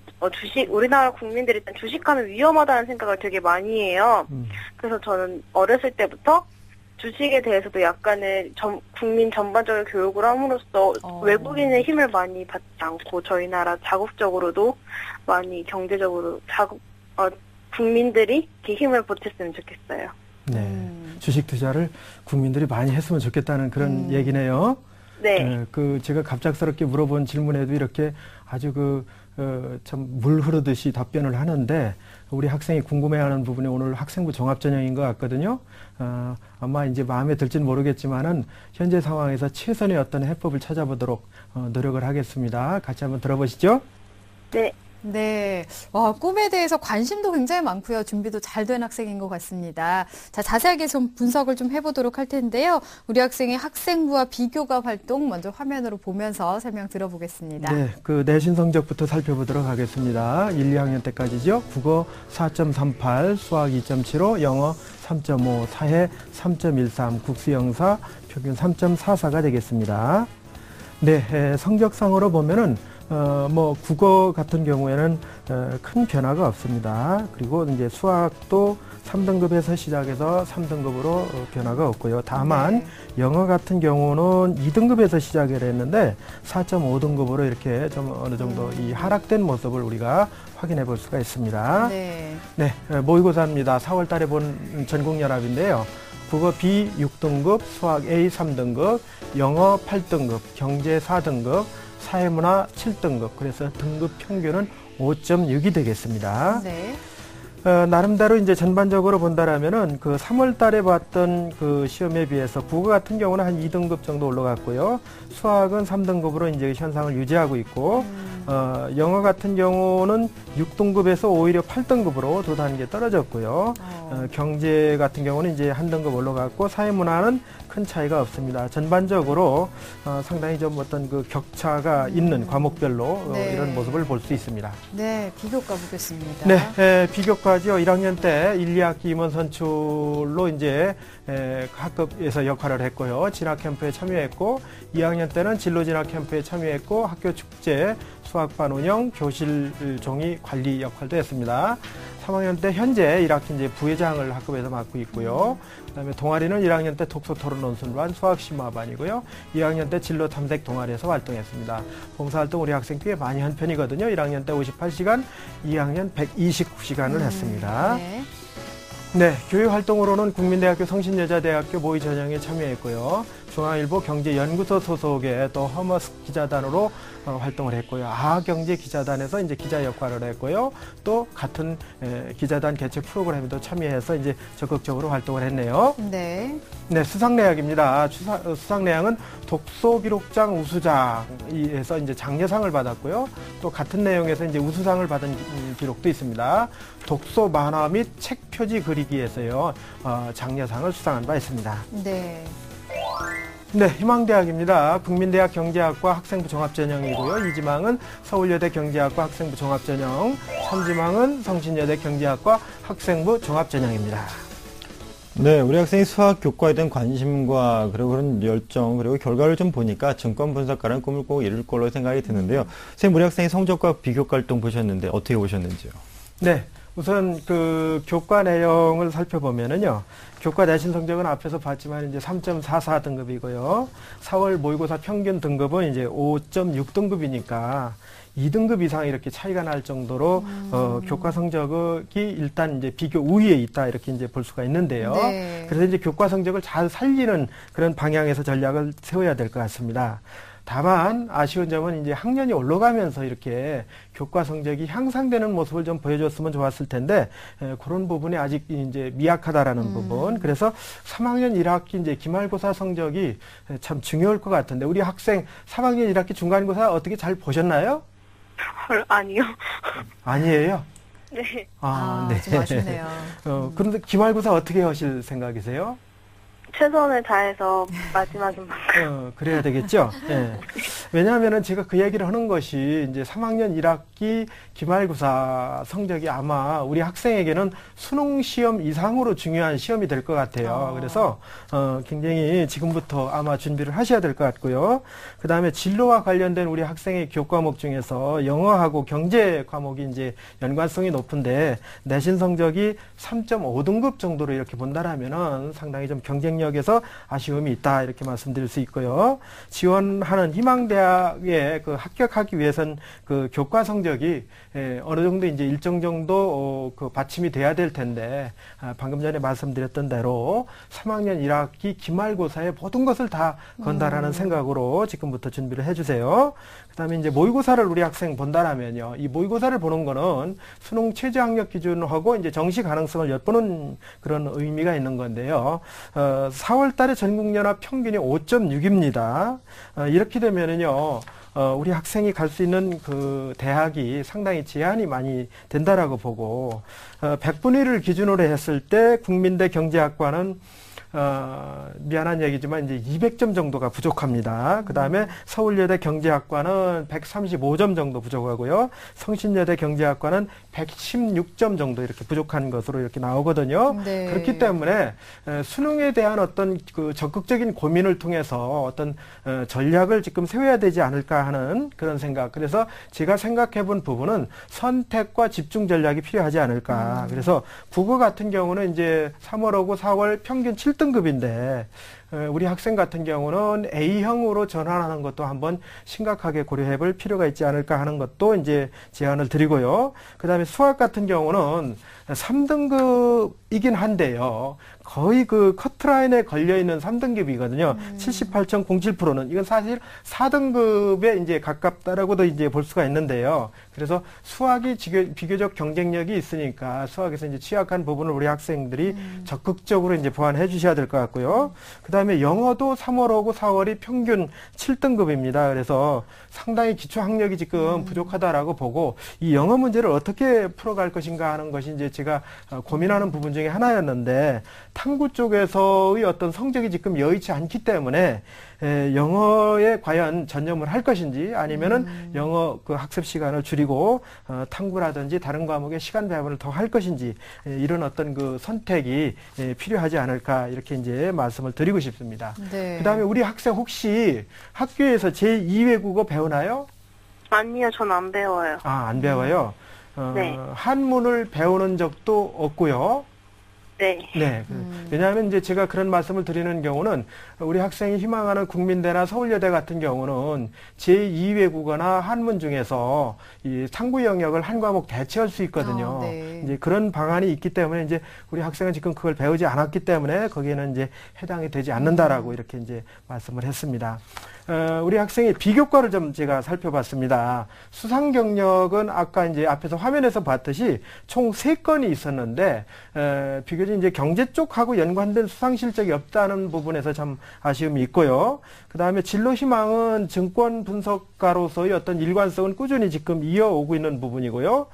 우리나라 국민들이 일단 주식하면 위험하다는 생각을 되게 많이 해요. 그래서 저는 어렸을 때부터 주식에 대해서도 약간의 국민 전반적인 교육을 함으로써 외국인의 힘을 많이 받지 않고 저희 나라 자국적으로도 많이 경제적으로 국민들이 이렇게 힘을 보탰으면 좋겠어요. 네, 주식 투자를 국민들이 많이 했으면 좋겠다는 그런 얘기네요. 네. 제가 갑작스럽게 물어본 질문에도 이렇게 아주 참 물 흐르듯이 답변을 하는데, 우리 학생이 궁금해하는 부분이 오늘 학생부 종합전형인 것 같거든요. 아마 이제 마음에 들지는 모르겠지만은 현재 상황에서 최선의 어떤 해법을 찾아보도록 노력을 하겠습니다. 같이 한번 들어보시죠. 네. 네. 꿈에 대해서 관심도 굉장히 많고요. 준비도 잘 된 학생인 것 같습니다. 자, 자세하게 좀 분석을 좀 해보도록 할 텐데요. 우리 학생의 학생부와 비교가 활동 먼저 화면으로 보면서 설명 들어보겠습니다. 네. 내신 성적부터 살펴보도록 하겠습니다. 1, 2학년 때까지죠. 국어 4.38, 수학 2.75, 영어 3.5, 사회 3.13, 국수영사 평균 3.44가 되겠습니다. 네. 성적상으로 보면은 국어 같은 경우에는 큰 변화가 없습니다. 그리고 이제 수학도 3등급에서 시작해서 3등급으로 변화가 없고요. 다만 영어 같은 경우는 2등급에서 시작을 했는데 4.5등급으로 이렇게 좀 어느 정도 이 하락된 모습을 우리가 확인해 볼 수가 있습니다. 네. 네, 모의고사입니다. 4월 달에 본 전국연합인데요. 국어 B 6등급, 수학 A 3등급, 영어 8등급, 경제 4등급, 사회문화 7등급, 그래서 등급 평균은 5.6이 되겠습니다. 네. 나름대로 이제 전반적으로 본다라면은 3월 달에 봤던 시험에 비해서 국어 같은 경우는 한 2등급 정도 올라갔고요. 수학은 3등급으로 이제 현상을 유지하고 있고, 영어 같은 경우는 6등급에서 오히려 8등급으로 2단계 떨어졌고요. 경제 같은 경우는 이제 1등급 올라갔고, 사회문화는 큰 차이가 없습니다. 전반적으로 상당히 좀 어떤 격차가 있는 과목별로 이런 모습을 볼 수 있습니다. 네, 비교과 보겠습니다. 네, 비교과죠. 1학년 때 1, 2학기 임원 선출로 이제 학급에서 역할을 했고요. 진학 캠프에 참여했고, 2학년 때는 진로 진학 캠프에 참여했고, 학교 축제, 수학반 운영, 교실 종이 관리 역할도 했습니다. 3학년 때 현재 1학기 이제 부회장을 학급에서 맡고 있고요. 그다음에 동아리는 1학년 때 독서 토론 논술반, 수학 심화반이고요. 2학년 때 진로 탐색 동아리에서 활동했습니다. 봉사활동 우리 학생 꽤 많이 한 편이거든요. 1학년 때 58시간, 2학년 129시간을 했습니다. 네. 네, 교육활동으로는 국민대학교 성신여자대학교 모의전형에 참여했고요. 중앙일보 경제연구소 소속의 또 허머스 기자단으로 활동을 했고요. 아경제 기자단에서 이제 기자 역할을 했고요. 또 같은 기자단 개최 프로그램에도 참여해서 이제 적극적으로 활동을 했네요. 네. 네, 수상내역입니다. 수상내역은 독소기록장 우수장에서 이제 장려상을 받았고요. 또 같은 내용에서 이제 우수상을 받은 기록도 있습니다. 독소 만화 및 책 표지 그리기에서요, 장려상을 수상한 바 있습니다. 네. 네, 희망대학입니다. 국민대학 경제학과 학생부 종합전형이고요. 이지망은 서울여대 경제학과 학생부 종합전형, 참지망은 성신여대 경제학과 학생부 종합전형입니다. 네, 우리 학생이 수학 교과에 대한 관심과 그리고 그런 열정 그리고 결과를 좀 보니까 증권 분석가라는 꿈을 꼭 이룰 걸로 생각이 드는데요. 선생님, 우리 학생이 성적과 비교과 활동 보셨는데 어떻게 보셨는지요? 네, 우선 그 교과 내용을 살펴보면은요. 교과 내신 성적은 앞에서 봤지만 이제 3.44 등급이고요. 4월 모의고사 평균 등급은 이제 5.6등급이니까 2등급 이상 이렇게 차이가 날 정도로 교과 성적이 일단 이제 비교 우위에 있다 이렇게 이제 볼 수가 있는데요. 네. 그래서 이제 교과 성적을 잘 살리는 그런 방향에서 전략을 세워야 될 것 같습니다. 다만 아쉬운 점은 이제 학년이 올라가면서 이렇게 교과 성적이 향상되는 모습을 좀 보여줬으면 좋았을 텐데 그런 부분이 아직 이제 미약하다라는 부분. 그래서 3학년 1학기 이제 기말고사 성적이 참 중요할 것 같은데 우리 학생 3학년 1학기 중간고사 어떻게 잘 보셨나요? 아니요. 아니에요? 네. 네. 좀 아쉽네요. 그런데 기말고사 어떻게 하실 생각이세요? 최선을 다해서 마지막인만큼. 그래야 되겠죠? 네. 왜냐하면은 제가 그 얘기를 하는 것이 이제 3학년 1학기 기말고사 성적이 아마 우리 학생에게는 수능 시험 이상으로 중요한 시험이 될 것 같아요. 그래서, 굉장히 지금부터 아마 준비를 하셔야 될 것 같고요. 그 다음에 진로와 관련된 우리 학생의 교과목 중에서 영어하고 경제 과목이 이제 연관성이 높은데 내신 성적이 3.5등급 정도로 이렇게 본다라면은 상당히 좀 경쟁력에서 아쉬움이 있다 이렇게 말씀드릴 수 있고요. 지원하는 희망대학에 그 합격하기 위해선 그 교과 성적이 어느 정도 이제 일정 정도 그 받침이 돼야 될 텐데 방금 전에 말씀드렸던 대로 3학년 1학기 기말고사에 모든 것을 다 건다라는 생각으로 지금부터 준비를 해주세요. 그다음에 이제 모의고사를 우리 학생 본다라면요, 이 모의고사를 보는 거는 수능 최저학력 기준하고 이제 정시 가능성을 엿보는 그런 의미가 있는 건데요. 4월달에 전국연합 평균이 5.6입니다. 이렇게 되면은요. 우리 학생이 갈 수 있는 그 대학이 상당히 제한이 많이 된다라고 보고 100분의 1을 기준으로 했을 때 국민대 경제학과는 미안한 얘기지만 이제 200점 정도가 부족합니다. 그 다음에 서울여대 경제학과는 135점 정도 부족하고요. 성신여대 경제학과는 116점 정도 이렇게 부족한 것으로 이렇게 나오거든요. 네. 그렇기 때문에 수능에 대한 어떤 그 적극적인 고민을 통해서 어떤 전략을 지금 세워야 되지 않을까 하는 그런 생각. 그래서 제가 생각해 본 부분은 선택과 집중 전략이 필요하지 않을까. 그래서 국어 같은 경우는 이제 3월 오고 4월 평균 7등급인데 우리 학생 같은 경우는 A형으로 전환하는 것도 한번 심각하게 고려해 볼 필요가 있지 않을까 하는 것도 이제 제안을 드리고요. 그 다음에 수학 같은 경우는 3등급이긴 한데요. 거의 그 커트라인에 걸려있는 3등급이거든요. 78.07%는 이건 사실 4등급에 이제 가깝다라고도 이제 볼 수가 있는데요. 그래서 수학이 비교적 경쟁력이 있으니까 수학에서 이제 취약한 부분을 우리 학생들이 적극적으로 이제 보완해 주셔야 될 것 같고요. 그 다음에 영어도 3월하고 4월이 평균 7등급입니다. 그래서 상당히 기초 학력이 지금 부족하다라고 보고 이 영어 문제를 어떻게 풀어갈 것인가 하는 것이 이제 제가 고민하는 부분 중에 하나였는데 탐구 쪽에서의 어떤 성적이 지금 여의치 않기 때문에 영어에 과연 전념을 할 것인지 아니면은 영어 그 학습 시간을 줄이고 탐구라든지 다른 과목의 시간 배분을 더 할 것인지 이런 어떤 그 선택이 필요하지 않을까 이렇게 이제 말씀을 드리고 싶습니다. 네. 그다음에 우리 학생 혹시 학교에서 제2외국어 배우나요? 아니요, 전 안 배워요. 안 배워요? 네. 한문을 배우는 적도 없고요. 네. 네. 왜냐하면 이제 제가 그런 말씀을 드리는 경우는 우리 학생이 희망하는 국민대나 서울여대 같은 경우는 제2외국어나 한문 중에서 이 탐구 영역을 한 과목 대체할 수 있거든요. 네. 이제 그런 방안이 있기 때문에 이제 우리 학생은 지금 그걸 배우지 않았기 때문에 거기에는 이제 해당이 되지 않는다라고 이렇게 이제 말씀을 했습니다. 우리 학생의 비교과를 좀 제가 살펴봤습니다. 수상 경력은 아까 이제 앞에서 화면에서 봤듯이 총 3건이 있었는데, 비교적 이제 경제 쪽하고 연관된 수상 실적이 없다는 부분에서 참 아쉬움이 있고요. 그 다음에 진로 희망은 증권 분석가로서의 어떤 일관성은 꾸준히 지금 이어오고 있는 부분이고요.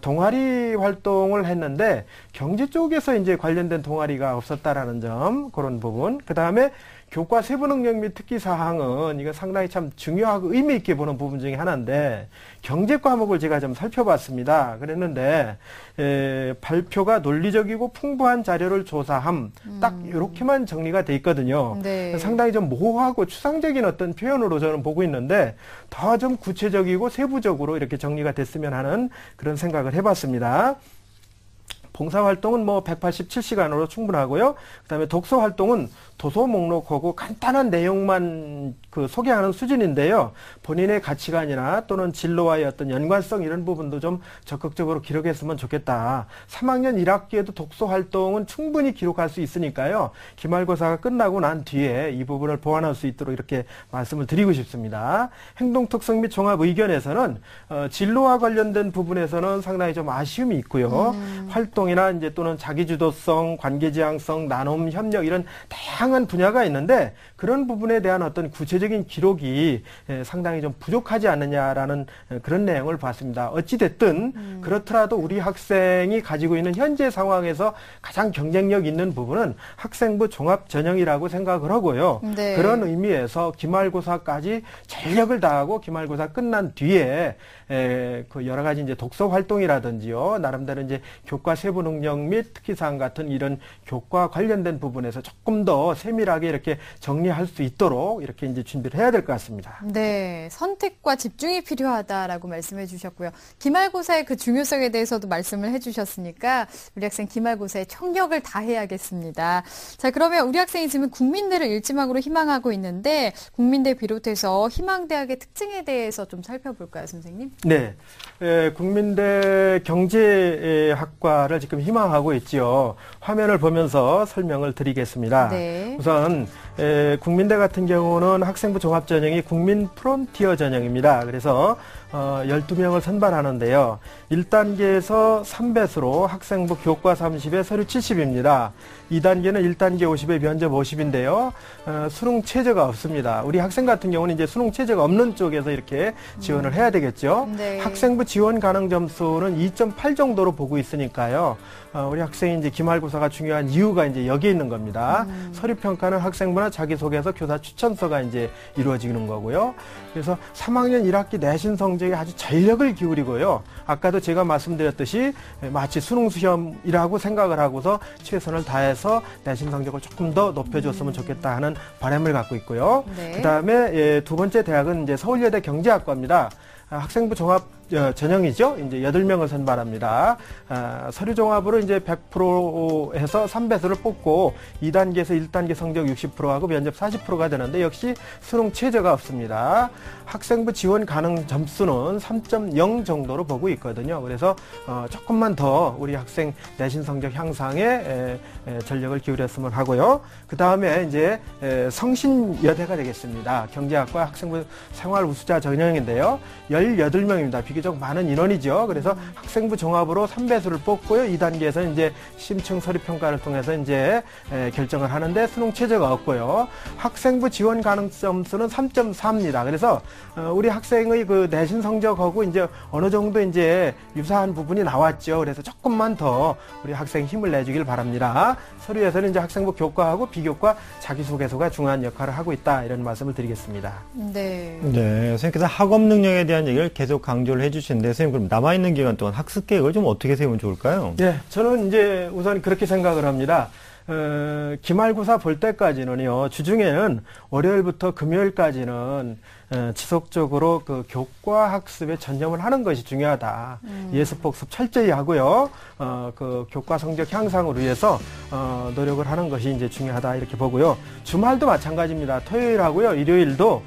동아리 활동을 했는데 경제 쪽에서 이제 관련된 동아리가 없었다라는 점, 그런 부분. 그 다음에 교과 세부 능력 및 특기 사항은 이거 상당히 참 중요하고 의미 있게 보는 부분 중에 하나인데 경제 과목을 제가 좀 살펴봤습니다. 그랬는데 발표가 논리적이고 풍부한 자료를 조사함 딱 이렇게만 정리가 돼 있거든요. 네. 상당히 좀 모호하고 추상적인 어떤 표현으로 저는 보고 있는데 더 좀 구체적이고 세부적으로 이렇게 정리가 됐으면 하는 그런 생각을 해봤습니다. 봉사활동은 뭐 187시간으로 충분하고요. 그다음에 독서활동은 도서 목록하고 간단한 내용만 소개하는 수준인데요. 본인의 가치관이나 또는 진로와의 어떤 연관성 이런 부분도 좀 적극적으로 기록했으면 좋겠다. 3학년 1학기에도 독서활동은 충분히 기록할 수 있으니까요. 기말고사가 끝나고 난 뒤에 이 부분을 보완할 수 있도록 이렇게 말씀을 드리고 싶습니다. 행동특성 및 종합 의견에서는 진로와 관련된 부분에서는 상당히 좀 아쉬움이 있고요. 활동이나 이제 또는 자기주도성, 관계지향성, 나눔, 협력 이런 다양한 분야가 있는데 그런 부분에 대한 어떤 구체적인 기록이 상당히 좀 부족하지 않느냐라는 그런 내용을 봤습니다. 어찌됐든 그렇더라도 우리 학생이 가지고 있는 현재 상황에서 가장 경쟁력 있는 부분은 학생부 종합전형이라고 생각을 하고요. 네. 그런 의미에서 기말고사까지 전력을 다하고 기말고사 끝난 뒤에 그 여러 가지 이제 독서 활동이라든지요, 나름대로 이제 교과 세부 능력 및 특기사항 같은 이런 교과 관련된 부분에서 조금 더 세밀하게 이렇게 정리할 수 있도록 이렇게 이제 준비를 해야 될 것 같습니다. 네, 선택과 집중이 필요하다라고 말씀해 주셨고요. 기말고사의 그 중요성에 대해서도 말씀을 해 주셨으니까 우리 학생 기말고사에 총력을 다해야겠습니다. 자, 그러면 우리 학생이 지금 국민대를 일지망으로 희망하고 있는데 국민대 비롯해서 희망대학의 특징에 대해서 좀 살펴볼까요, 선생님? 네, 국민대 경제학과를 지금 희망하고 있지요. 화면을 보면서 설명을 드리겠습니다. 네. 우선 국민대 같은 경우는 학생부 종합전형이 국민 프론티어 전형입니다. 그래서 12명을 선발하는데요. 1단계에서 3배수로 학생부 교과 30에 서류 70입니다. 2단계는 1단계 50에 면접 50인데요. 수능 최저가 없습니다. 우리 학생 같은 경우는 이제 수능 최저가 없는 쪽에서 이렇게 지원을 해야 되겠죠. 네. 학생부 지원 가능 점수는 2.8 정도로 보고 있으니까요. 우리 학생이 이제 기말고사가 중요한 이유가 이제 여기에 있는 겁니다. 서류 평가는 학생부나 자기소개서, 교사 추천서가 이제 이루어지는 거고요. 그래서 3학년 1학기 내신 성적에 아주 전력을 기울이고요. 아까도 제가 말씀드렸듯이 마치 수능 시험이라고 생각을 하고서 최선을 다해서 내신 성적을 조금 더 높여줬으면 좋겠다 하는 바람을 갖고 있고요. 네. 그 다음에 두 번째 대학은 이제 서울여대 경제학과입니다. 학생부 종합 전형이죠. 이제 8명을 선발합니다. 서류 종합으로 이제 100% 해서 3배수를 뽑고 2단계에서 1단계 성적 60%하고 면접 40%가 되는데 역시 수능 최저가 없습니다. 학생부 지원 가능 점수는 3.0 정도로 보고 있거든요. 그래서 조금만 더 우리 학생 내신 성적 향상에 전력을 기울였으면 하고요. 그 다음에 이제 성신여대가 되겠습니다. 경제학과 학생부 생활 우수자 전형인데요. 18명입니다. 비교적 많은 인원이죠. 그래서 학생부 종합으로 3배수를 뽑고요. 2단계에서 이제 심층 서류 평가를 통해서 이제 결정을 하는데 수능 최저가 없고요. 학생부 지원 가능 점수는 3.4입니다. 그래서 우리 학생의 그 내신 성적하고 이제 어느 정도 이제 유사한 부분이 나왔죠. 그래서 조금만 더 우리 학생 힘을 내주길 바랍니다. 서류에서는 이제 학생부 교과하고 비교과 자기소개서가 중요한 역할을 하고 있다. 이런 말씀을 드리겠습니다. 네. 네, 선생님께서 학업 능력에 대한 얘기를 계속 강조를 해주시는데, 선생님 그럼 남아있는 기간 동안 학습 계획을 좀 어떻게 세우면 좋을까요? 네, 저는 이제 우선 그렇게 생각을 합니다. 기말고사 볼 때까지는요, 주중에는 월요일부터 금요일까지는 지속적으로 그 교과 학습에 전념을 하는 것이 중요하다. 예습복습 철저히 하고요. 그 교과 성적 향상을 위해서 노력을 하는 것이 이제 중요하다 이렇게 보고요. 주말도 마찬가지입니다. 토요일하고요, 일요일도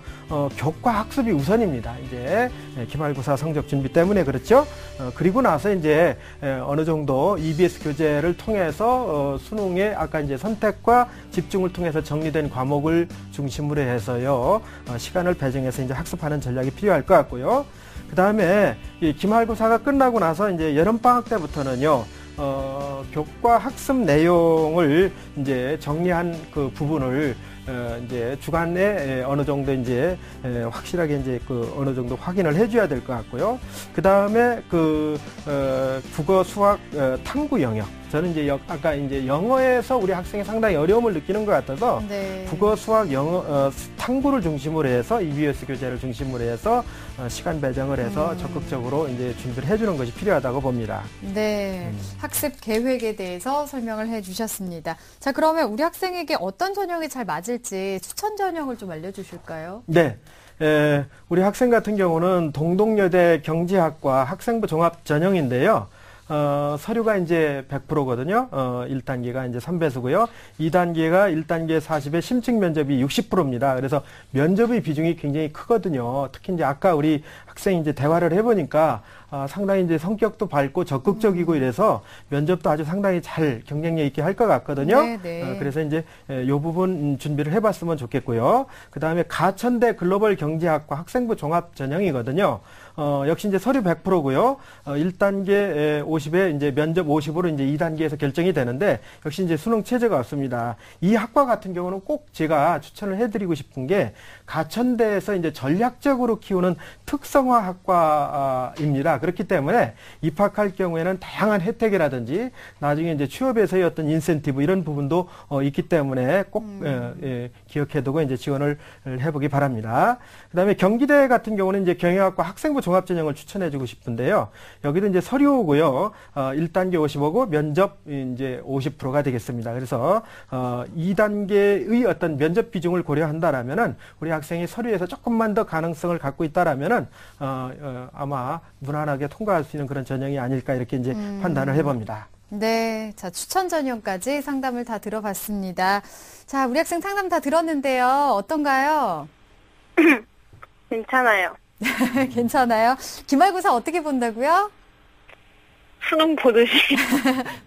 교과 학습이 우선입니다. 이제 기말고사 성적 준비 때문에 그렇죠. 그리고 나서 이제 어느 정도 EBS 교재를 통해서 수능에 아까 이제 선택과 집중을 통해서 정리된 과목을 중심으로 해서요, 시간을 배정해서 이제 학습하는 전략이 필요할 것 같고요. 그 다음에 이 기말고사가 끝나고 나서 이제 여름방학 때부터는요, 교과 학습 내용을 이제 정리한 그 부분을 이제 주간에 어느 정도 이제 확실하게 이제 그 어느 정도 확인을 해줘야 될 것 같고요. 그 다음에 그 국어, 수학, 탐구 영역 저는 이제 아까 이제 영어에서 우리 학생이 상당히 어려움을 느끼는 것 같아서 네. 국어, 수학, 영어, 탐구를 중심으로 해서 EBS 교재를 중심으로 해서 시간 배정을 해서 적극적으로 이제 준비를 해주는 것이 필요하다고 봅니다. 네, 학습 계획에 대해서 설명을 해주셨습니다. 자, 그러면 우리 학생에게 어떤 전형이 잘 맞을지 추천 전형을 좀 알려주실까요? 네. 우리 학생 같은 경우는 동덕여대 경제학과 학생부 종합 전형인데요. 서류가 이제 100%거든요. 1단계가 이제 3배수고요. 2단계가 1단계 40에 심층 면접이 60%입니다. 그래서 면접의 비중이 굉장히 크거든요. 특히 이제 아까 우리 학생이 이제 대화를 해보니까 상당히 이제 성격도 밝고 적극적이고 이래서 면접도 아주 상당히 잘 경쟁력 있게 할 것 같거든요. 그래서 이제 이 부분 준비를 해봤으면 좋겠고요. 그 다음에 가천대 글로벌 경제학과 학생부 종합 전형이거든요. 역시 이제 서류 100%고요. 1단계 50에 이제 면접 50으로 이제 2단계에서 결정이 되는데 역시 이제 수능 체제가 없습니다. 이 학과 같은 경우는 꼭 제가 추천을 해드리고 싶은 게 가천대에서 이제 전략적으로 키우는 특성화 학과입니다. 그렇기 때문에 입학할 경우에는 다양한 혜택이라든지 나중에 이제 취업에서의 어떤 인센티브 이런 부분도 있기 때문에 꼭 기억해두고 이제 지원을 해보기 바랍니다. 그다음에 경기대 같은 경우는 이제 경영학과 학생부 종합 전형을 추천해주고 싶은데요. 여기도 이제 서류고요. 1단계 55고 면접 이제 50%가 되겠습니다. 그래서 2단계의 어떤 면접 비중을 고려한다라면은 우리 학생이 서류에서 조금만 더 가능성을 갖고 있다라면은 아마 무난하게 통과할 수 있는 그런 전형이 아닐까 이렇게 이제 판단을 해봅니다. 네, 자 추천 전형까지 상담을 다 들어봤습니다. 자, 우리 학생 상담 다 들었는데요. 어떤가요? 괜찮아요. 괜찮아요? 기말고사 어떻게 본다고요? 수능 보듯이.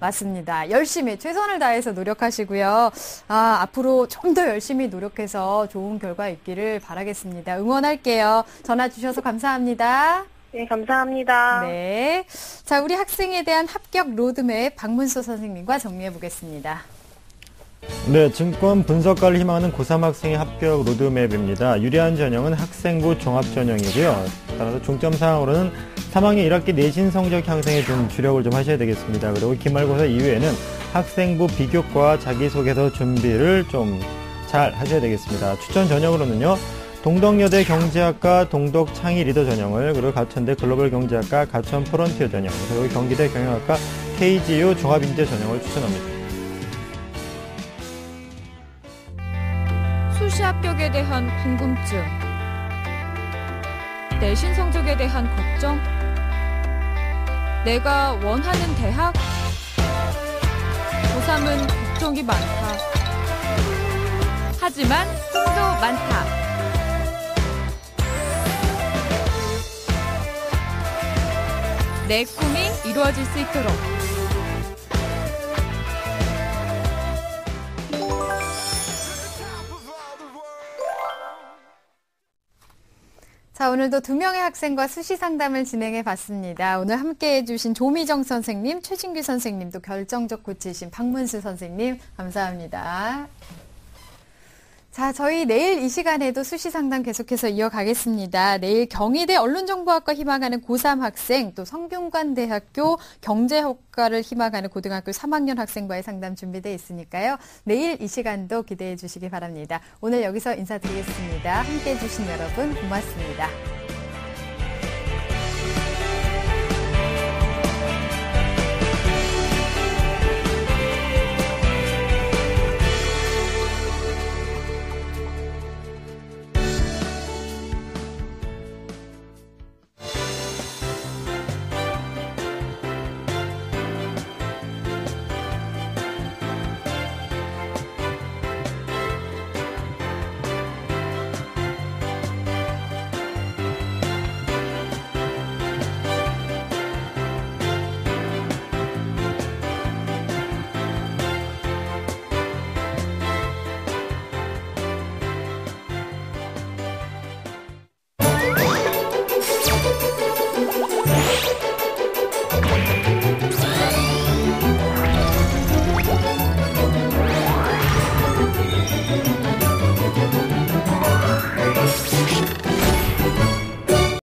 맞습니다. 열심히 최선을 다해서 노력하시고요. 앞으로 좀 더 열심히 노력해서 좋은 결과 있기를 바라겠습니다. 응원할게요. 전화 주셔서 감사합니다. 네, 감사합니다. 네. 자, 우리 학생에 대한 합격 로드맵 박문수 선생님과 정리해 보겠습니다. 네, 증권 분석가를 희망하는 고3 학생의 합격 로드맵입니다. 유리한 전형은 학생부 종합 전형이고요. 따라서 중점 사항으로는 3학년 1학기 내신 성적 향상에 좀 주력을 좀 하셔야 되겠습니다. 그리고 기말고사 이후에는 학생부 비교과 자기소개서 준비를 좀 잘 하셔야 되겠습니다. 추천 전형으로는요. 동덕여대 경제학과 동덕 창의 리더 전형을, 그리고 가천대 글로벌 경제학과 가천 프론티어 전형, 그리고 경기대 경영학과 KGU 종합인재 전형을 추천합니다. 수시 합격에 대한 궁금증, 내신 성적에 대한 걱정, 내가 원하는 대학, 고3은 걱정이 많다. 하지만 꿈도 많다. 내 꿈이 이루어질 수 있도록. 자, 오늘도 2명의 학생과 수시 상담을 진행해 봤습니다. 오늘 함께 해주신 조미정 선생님, 최진규 선생님, 또 결정적 코치이신 박문수 선생님, 감사합니다. 자, 저희 내일 이 시간에도 수시 상담 계속해서 이어가겠습니다. 내일 경희대 언론정보학과 희망하는 고3 학생, 또 성균관대학교 경제학과를 희망하는 고등학교 3학년 학생과의 상담 준비되어 있으니까요. 내일 이 시간도 기대해 주시기 바랍니다. 오늘 여기서 인사드리겠습니다. 함께해 주신 여러분 고맙습니다.